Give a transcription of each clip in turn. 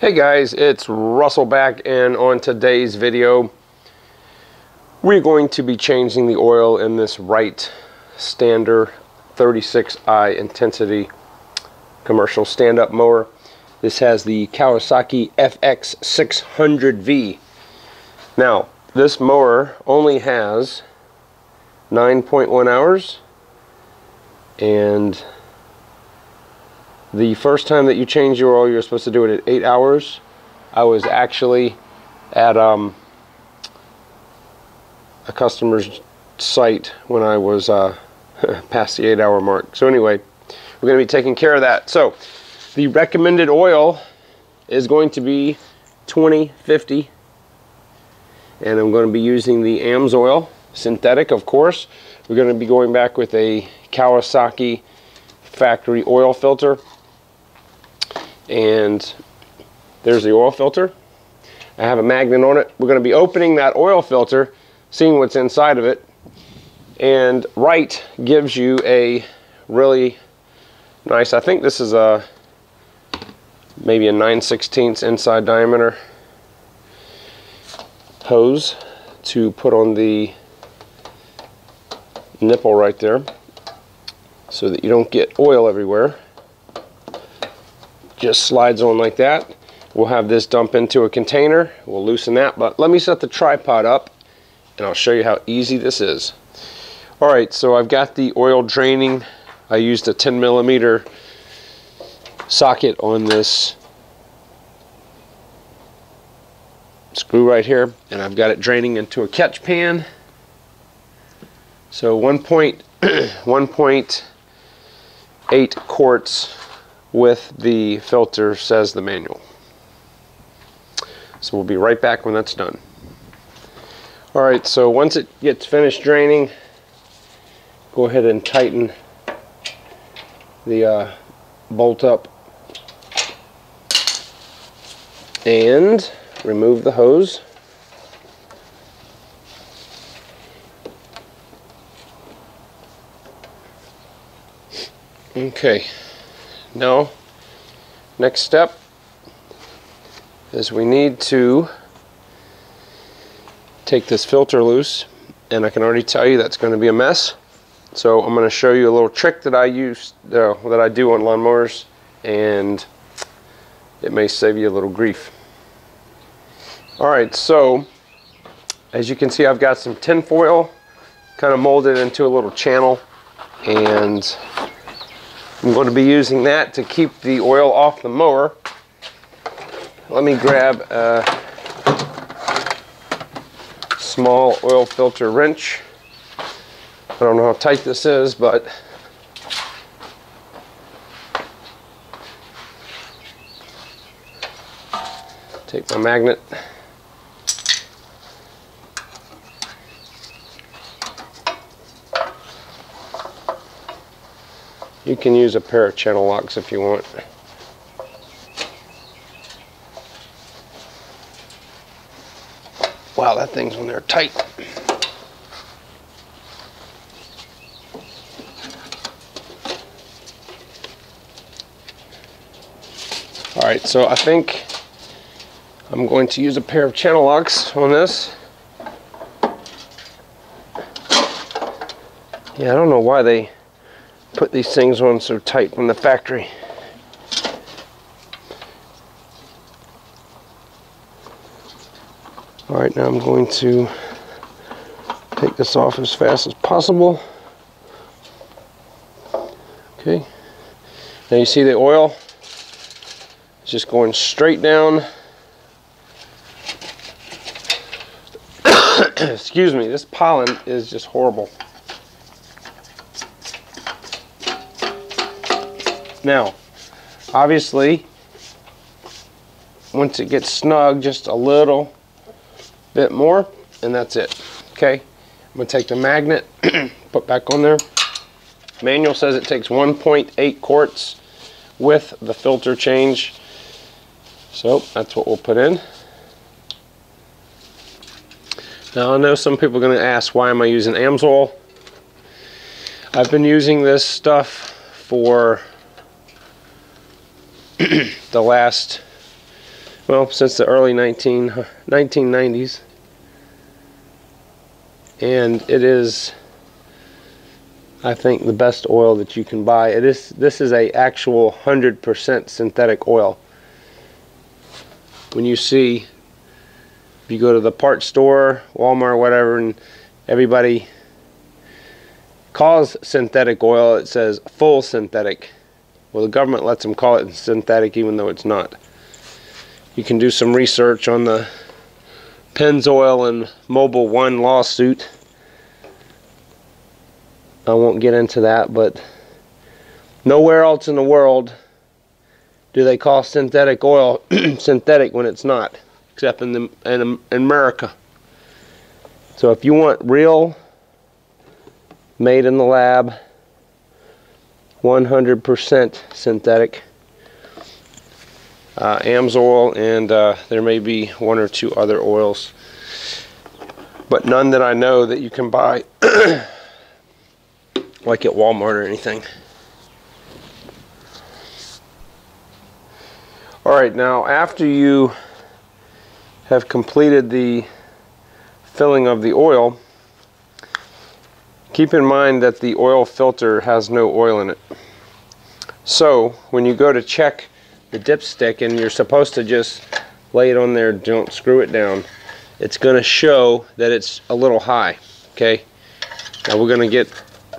Hey guys, it's Russell back, and on today's video we're going to be changing the oil in this Wright Stander 36i intensity commercial stand-up mower. This has the Kawasaki FX600V. Now this mower only has 9.1 hours, and the first time that you change your oil, you're supposed to do it at 8 hours. I was actually at a customer's site when I was past the 8-hour mark. So anyway, we're going to be taking care of that. So the recommended oil is going to be 2050, and I'm going to be using the AMSOIL synthetic, of course. We're going to be going back with a Kawasaki factory oil filter. And there's the oil filter. I have a magnet on it. We're going to be opening that oil filter, seeing what's inside of it. And Wright gives you a really nice, I think this is a maybe a 9/16 inside diameter hose to put on the nipple right there so that you don't get oil everywhere. Just slides on like that. We'll have this dump into a container. We'll loosen that, but let me set the tripod up and I'll show you how easy this is. Alright, so I've got the oil draining. I used a 10mm socket on this screw right here, and I've got it draining into a catch pan. So 1.8 quarts with the filter, says the manual. So we'll be right back when that's done. Alright, so once it gets finished draining, go ahead and tighten the bolt up and remove the hose. Okay. Now, next step is we need to take this filter loose, and I can already tell you that's going to be a mess. So I'm going to show you a little trick that I use, that I do on lawnmowers, and it may save you a little grief. Alright, so as you can see, I've got some tin foil kind of molded into a little channel, and I'm going to be using that to keep the oil off the mower. Let me grab a small oil filter wrench. I don't know how tight this is, but take my magnet. You can use a pair of channel locks if you want. Wow, that thing's when they're tight. Alright, so I think I'm going to use a pair of channel locks on this. Yeah, I don't know why they put these things on so tight from the factory. Alright, now I'm going to take this off as fast as possible. Okay, now you see the oil, it's just going straight down. Excuse me, this pollen is just horrible. Now, obviously, once it gets snug, just a little bit more, and that's it. Okay, I'm going to take the magnet, put back on there. Manual says it takes 1.8 quarts with the filter change. So that's what we'll put in. Now I know some people are going to ask, why am I using AMSOIL? I've been using this stuff for the last well, since the early 1990s, and it is, I think, the best oil that you can buy. This is a actual 100% synthetic oil. When you see, if you go to the parts store, Walmart, whatever, and everybody calls synthetic oil, it says full synthetic. Well, the government lets them call it synthetic even though it's not. You can do some research on the Pennzoil and Mobil 1 lawsuit. I won't get into that, but nowhere else in the world do they call synthetic oil synthetic when it's not, except in America. So if you want real, made in the lab, 100% synthetic, Amsoil, and there may be one or two other oils, but none that I know that you can buy like at Walmart or anything. Alright, now after you have completed the filling of the oil, keep in mind that the oil filter has no oil in it. So when you go to check the dipstick and you're supposed to just lay it on there, don't screw it down, it's going to show that it's a little high. Okay, now we're going to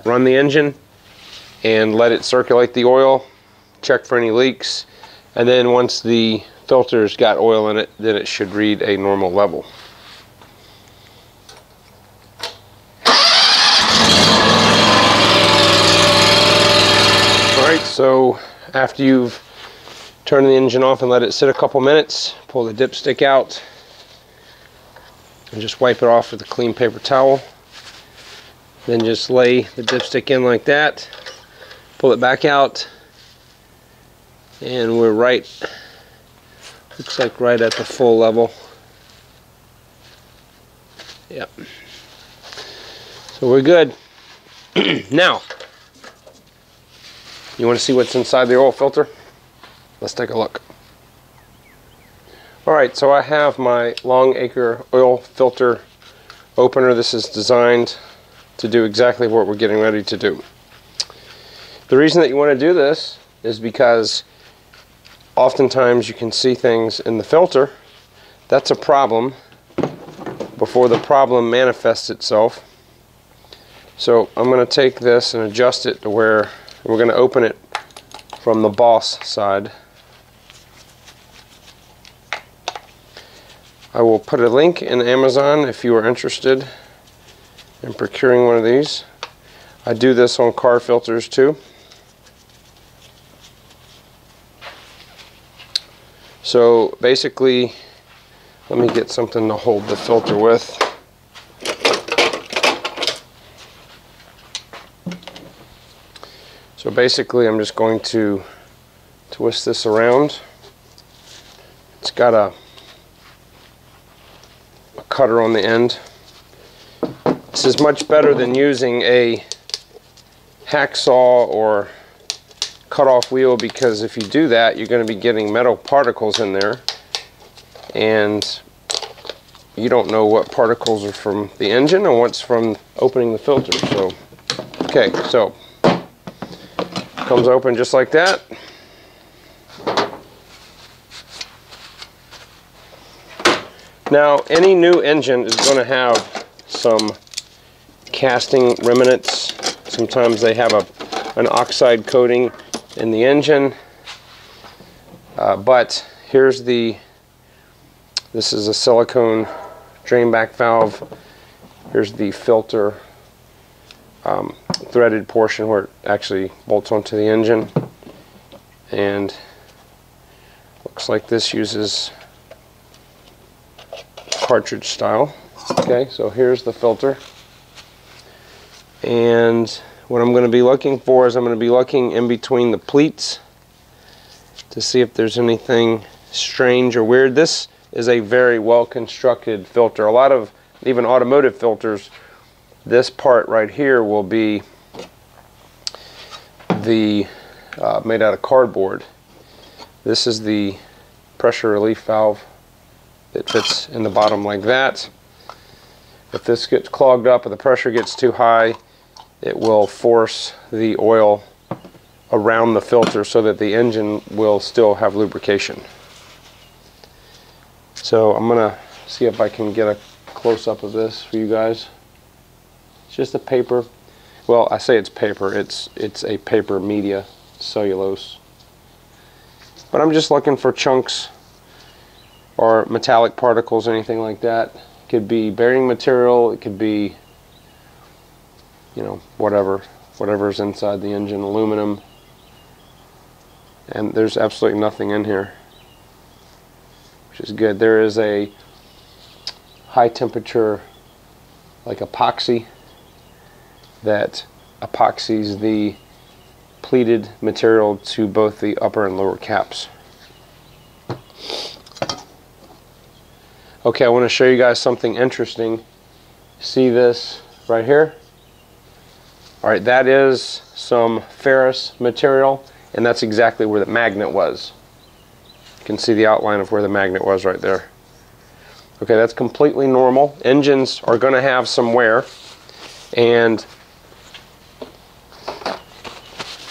run the engine and let it circulate the oil, check for any leaks, and then once the filter's got oil in it, then it should read a normal level. Alright, so after you've turned the engine off and let it sit a couple minutes, pull the dipstick out and just wipe it off with a clean paper towel. Then just lay the dipstick in like that, pull it back out, and we're right, looks like right at the full level. Yep. So we're good. Now, you want to see what's inside the oil filter? Let's take a look. Alright, so I have my Longacre oil filter opener. This is designed to do exactly what we're getting ready to do. The reason that you want to do this is because oftentimes you can see things in the filter. That's a problem before the problem manifests itself. So I'm going to take this and adjust it to where we're going to open it from the boss side. I will put a link in Amazon if you are interested in procuring one of these. I do this on car filters too. So basically, let me get something to hold the filter with. So basically I'm just going to twist this around. It's got a cutter on the end. This is much better than using a hacksaw or cut-off wheel, because if you do that, you're going to be getting metal particles in there, and you don't know what particles are from the engine and what's from opening the filter. So, okay, so comes open just like that. Now, any new engine is going to have some casting remnants. Sometimes they have an oxide coating in the engine, but here's this is a silicone drain back valve. Here's the filter threaded portion where it actually bolts onto the engine, and looks like this uses cartridge style. Okay, so here's the filter, and what I'm going to be looking for is I'm going to be looking in between the pleats to see if there's anything strange or weird. This is a very well constructed filter. A lot of even automotive filters, this part right here will be made out of cardboard. This is the pressure relief valve that fits in the bottom like that. If this gets clogged up or the pressure gets too high, it will force the oil around the filter so that the engine will still have lubrication. So I'm gonna see if I can get a close-up of this for you guys. It's just a paper, well, I say it's paper, it's a paper media, cellulose. But I'm just looking for chunks or metallic particles, anything like that. It could be bearing material, it could be, you know, whatever's inside the engine, aluminum. And there's absolutely nothing in here, which is good. There is a high temperature, like epoxy, that epoxies the pleated material to both the upper and lower caps. Okay, I want to show you guys something interesting. See this right here? Alright, that is some ferrous material, and that's exactly where the magnet was. You can see the outline of where the magnet was right there. Okay, that's completely normal. Engines are going to have some wear, and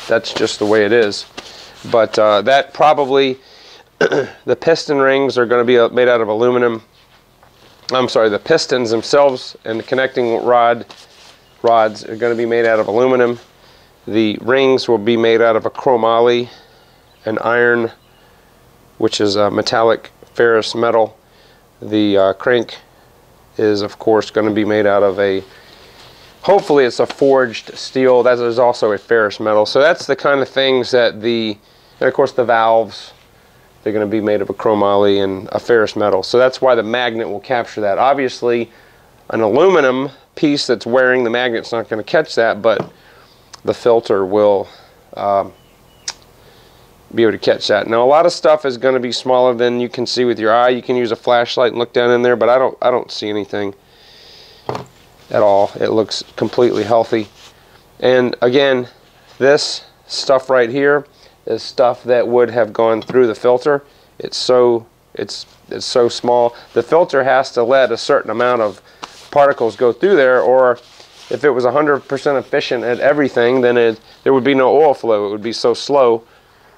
that's just the way it is. But that probably, the piston rings are going to be made out of aluminum. I'm sorry, the pistons themselves and the connecting rods are going to be made out of aluminum. The rings will be made out of a chromoly, an iron, which is a metallic ferrous metal. The crank is, of course, going to be made out of a, hopefully it's a forged steel. That is also a ferrous metal. So that's the kind of things that and of course the valves, they're going to be made of a chromoly and a ferrous metal. So that's why the magnet will capture that. Obviously, an aluminum piece that's wearing, the magnet's not going to catch that, but the filter will be able to catch that. Now, a lot of stuff is going to be smaller than you can see with your eye. You can use a flashlight and look down in there, but I don't see anything at all. It looks completely healthy. And again, this stuff right here is stuff that would have gone through the filter. It's so small. The filter has to let a certain amount of particles go through there, or if it was 100% efficient at everything, then there would be no oil flow. It would be so slow,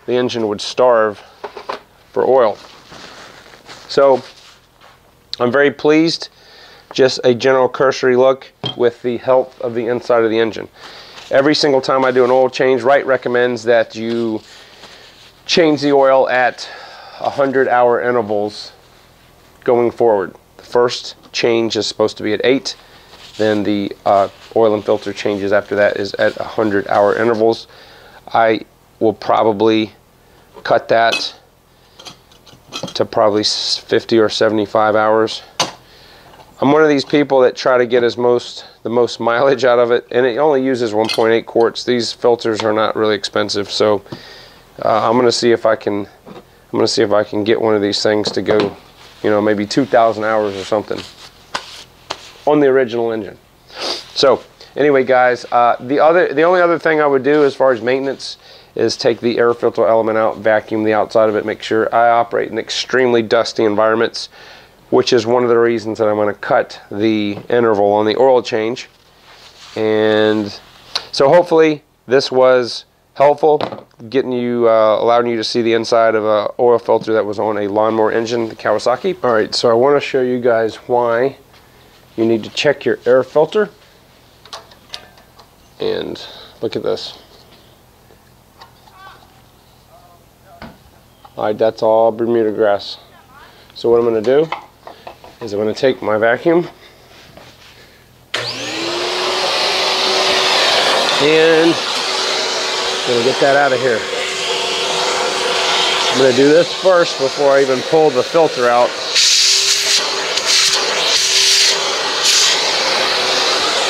the engine would starve for oil. So I'm very pleased. Just a general cursory look with the health of the inside of the engine. Every single time I do an oil change, Wright recommends that you change the oil at 100-hour intervals going forward. The first change is supposed to be at 8, then the oil and filter changes after that is at 100-hour intervals. I will probably cut that to probably 50 or 75 hours. I'm one of these people that try to get the most mileage out of it, and it only uses 1.8 quarts. These filters are not really expensive, so I'm going to see if I can get one of these things to go, you know, maybe 2,000 hours or something on the original engine. So anyway, guys, the only other thing I would do as far as maintenance is take the air filter element out, vacuum the outside of it, make sure. I operate in extremely dusty environments, which is one of the reasons that I'm going to cut the interval on the oil change. And so hopefully this was helpful, getting you, allowing you to see the inside of an oil filter that was on a lawnmower engine, the Kawasaki. All right, so I want to show you guys why you need to check your air filter. And look at this. All right, that's all Bermuda grass. So what I'm going to do is I'm going to take my vacuum and I'm going to get that out of here. I'm going to do this first before I even pull the filter out.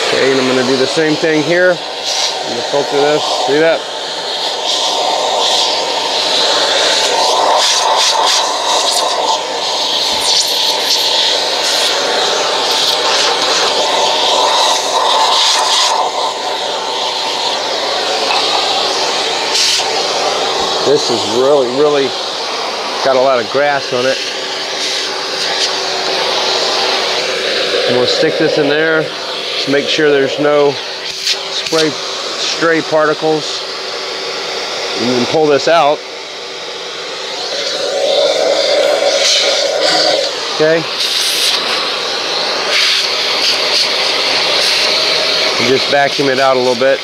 Okay, and I'm going to do the same thing here. I'm going to filter this. See that? This is really got a lot of grass on it. I'm going to stick this in there to make sure there's no stray particles. And then pull this out. Okay. And just vacuum it out a little bit.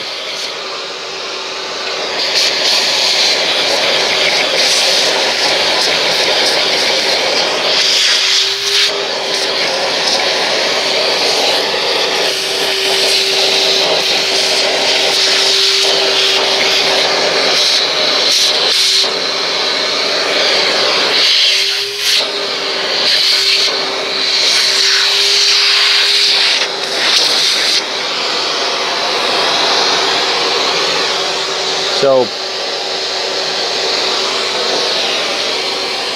So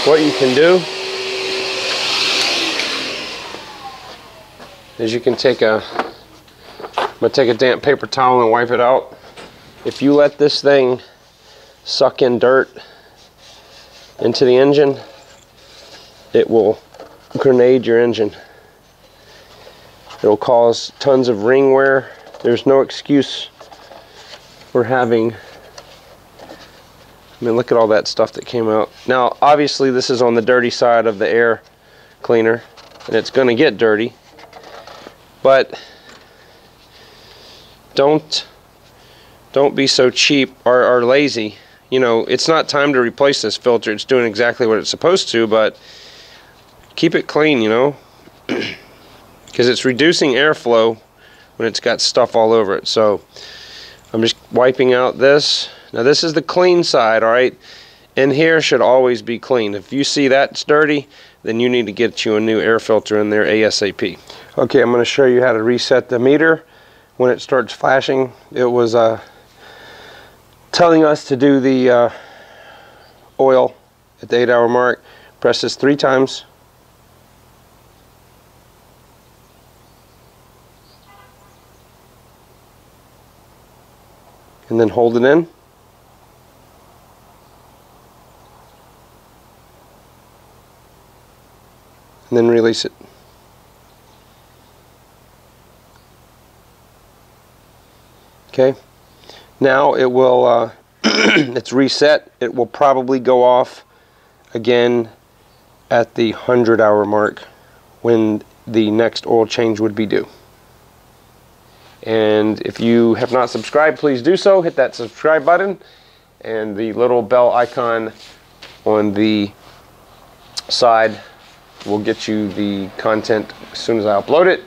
what you can do is you can take I'm gonna take a damp paper towel and wipe it out. If you let this thing suck in dirt into the engine, it will grenade your engine. It'll cause tons of ring wear. There's no excuse for having, I mean, look at all that stuff that came out. Now, obviously, this is on the dirty side of the air cleaner, and it's going to get dirty. But don't be so cheap or lazy. You know, it's not time to replace this filter. It's doing exactly what it's supposed to, but keep it clean, you know, because it's reducing airflow when it's got stuff all over it. So I'm just wiping out this. Now this is the clean side, all right? And here should always be clean. If you see that's dirty, then you need to get you a new air filter in there ASAP. Okay, I'm going to show you how to reset the meter when it starts flashing. It was telling us to do the oil at the 8-hour mark. Press this 3 times. And then hold it in. And then release it. Okay. Now it will, it's reset. It will probably go off again at the 100-hour mark when the next oil change would be due. And if you have not subscribed, please do so. Hit that subscribe button and the little bell icon on the side will get you the content as soon as I upload it.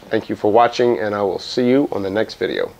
Thank you for watching, and I will see you on the next video.